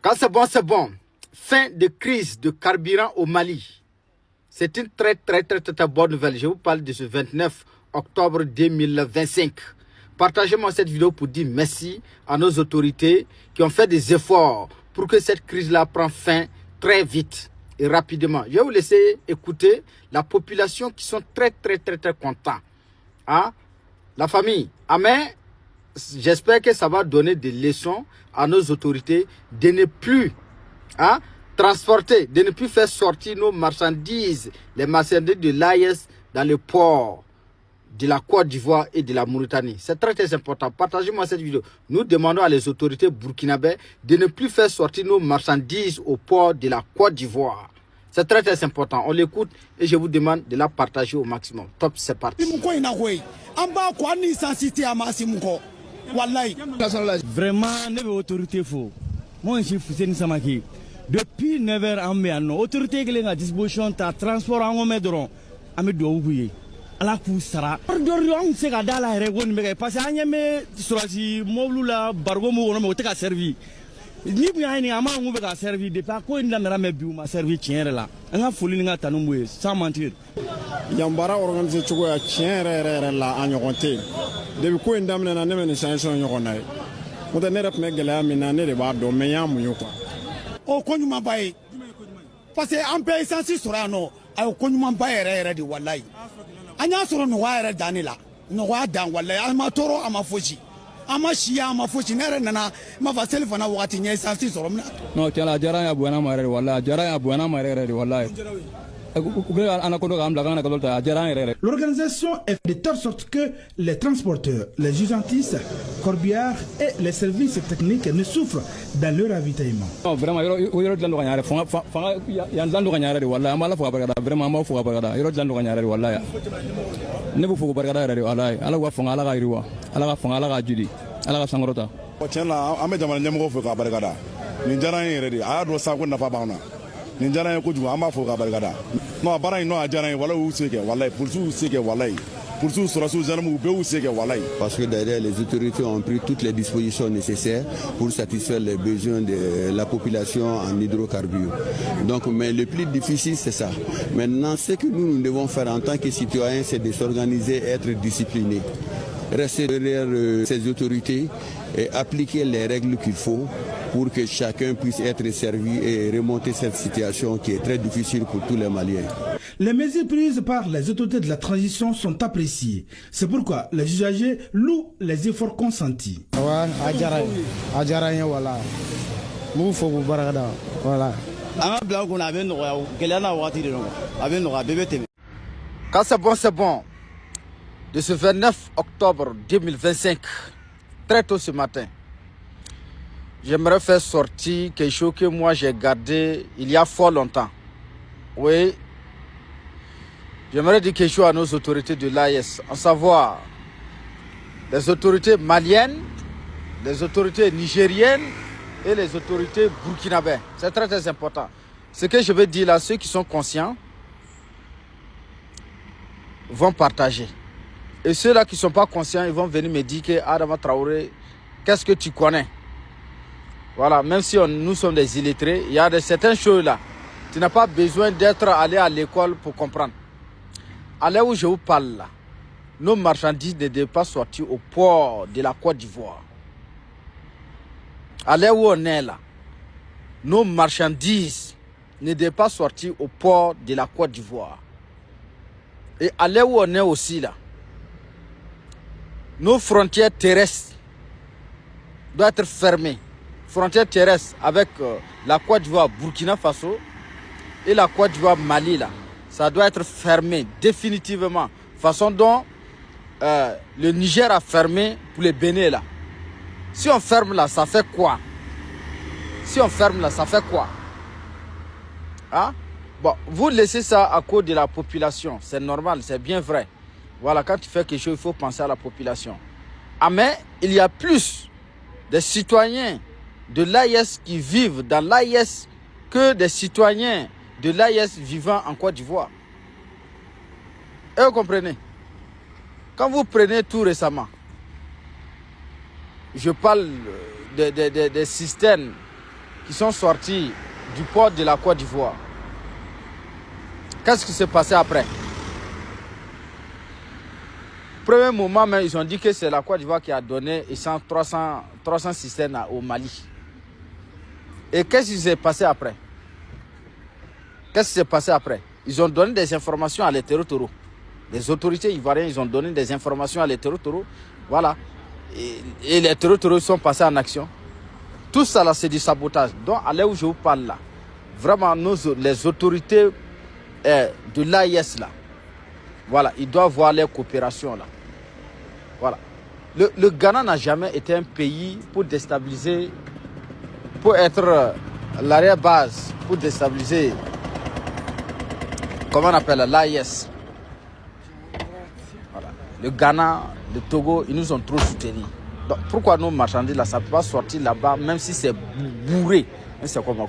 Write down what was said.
Quand c'est bon, c'est bon. Fin de crise de carburant au Mali. C'est une très bonne nouvelle. Je vous parle de ce 29 octobre 2025. Partagez-moi cette vidéo pour dire merci à nos autorités qui ont fait des efforts pour que cette crise-là prenne fin très vite et rapidement. Je vais vous laisser écouter la population qui sont très contents. Hein? La famille. Amen. J'espère que ça va donner des leçons à nos autorités de ne plus transporter, de ne plus faire sortir nos marchandises, les marchandises de l'AES dans le port de la Côte d'Ivoire et de la Mauritanie. C'est très important. Partagez-moi cette vidéo. Nous demandons à les autorités burkinabées de ne plus faire sortir nos marchandises au port de la Côte d'Ivoire. C'est très important. On l'écoute et je vous demande de la partager au maximum. Top, c'est parti. Vraiment, ne autorité faux. Moi, je suis Fousseni Samaki. Depuis 9h, on met en autorité qui est à disposition de transport en Omedron. Amedououye. Ala Koussara. On sait qu'à la réunion, parce que Agname Surasi, Moulula, Bargomo, on a servi. Ni bien ni ama on veut servir de pas quoi n'a jamais bu ma servi tient là. On a foulé nga tanumwe sans mentir. Yambara organisé tchogo ya tient la anyokonté. Depuis quoi ndamna na neme chanson nyokonay. On a nerep me gela mina ne de ba do me yamu yoko. O konyuma baye. Parce que en paye sans sorano ay konyuma baye rere di wallahi. Anya soro no wa rere danila. No wa dan wallahi ama toro ama foji. Ama shia ama foshi nere nana ma va telefona wakati nye santi soro mna no tiala jara ya buana mare wallahi jara ya buana mare wallahi L'organisation est de telle sorte que les transporteurs, les usantistes, corbières et les services techniques ne souffrent dans leur ravitaillement. Vraiment, Ninjara ko jugu ama fo ka barikada no bara no ajara wala u seke wallahi poursu seke wallahi poursu surasu zanamu be u seke wallahi parce que derrière les autorités ont pris toutes les dispositions nécessaires pour satisfaire les besoins de la population en hydrocarbures. Donc mais le plus difficile c'est ça. Maintenant ce que nous devons faire en tant que citoyens c'est de s'organiser, être disciplinés. Rester derrière ces autorités et appliquer les règles qu'il faut pour que chacun puisse être servi et remonter cette situation qui est très difficile pour tous les Maliens. Les mesures prises par les autorités de la transition sont appréciées. C'est pourquoi les usagers louent les efforts consentis. Quand c'est bon, c'est bon. De ce 29 octobre 2025, très tôt ce matin, j'aimerais faire sortir quelque chose que moi j'ai gardé il y a fort longtemps. Oui, j'aimerais dire quelque chose à nos autorités de l'AES, à savoir les autorités maliennes, les autorités nigériennes et les autorités burkinabées. C'est très important. Ce que je veux dire là, ceux qui sont conscients vont partager. Et ceux-là qui ne sont pas conscients, ils vont venir me dire que Adama Traoré, qu'est-ce que tu connais? Voilà, même si nous sommes des illettrés, il y a certaines choses-là. Tu n'as pas besoin d'être allé à l'école pour comprendre. À l'heure où je vous parle là, nos marchandises ne devaient pas sortir au port de la Côte d'Ivoire. À l'heure où on est là, nos marchandises ne devaient pas sortir au port de la Côte d'Ivoire. Et à l'heure où on est aussi là, nos frontières terrestres doivent être fermées. Frontières terrestres avec la Côte d'Ivoire, Burkina Faso et la Côte d'Ivoire, Mali, là, ça doit être fermé définitivement. Façon dont le Niger a fermé pour les Bénin là. Si on ferme là, ça fait quoi? Si on ferme là, ça fait quoi? Hein? Bon, vous laissez ça à cause de la population. C'est normal, c'est bien vrai. Voilà, quand tu fais quelque chose, il faut penser à la population. Ah, mais il y a plus de citoyens de l'AES qui vivent dans l'AES que des citoyens de l'AES vivant en Côte d'Ivoire. Et vous comprenez? Quand vous prenez tout récemment, je parle des systèmes qui sont sortis du port de la Côte d'Ivoire. Qu'est-ce qui s'est passé après? Premier moment, mais ils ont dit que c'est la Côte d'Ivoire qui a donné 300 citernes au Mali. Et qu'est-ce qui s'est passé après? Qu'est-ce qui s'est passé après? Ils ont donné des informations à l'électorat. Les autorités ivoiriennes, ils ont donné des informations à l'électorat. Voilà. Et les électoraux sont passés en action. Tout ça là, c'est du sabotage. Donc, à l'heure où je vous parle là, vraiment, les autorités de l'AIS là, voilà, ils doivent voir les coopérations là. Voilà. Le Ghana n'a jamais été un pays pour déstabiliser, pour être l'arrière-base, pour déstabiliser, comment on appelle l'AIS. Voilà. Le Ghana, le Togo, ils nous ont trop soutenus. Donc, pourquoi nos marchandises là, ça ne peut pas sortir là-bas, même si c'est bourré. Mais c'est comment?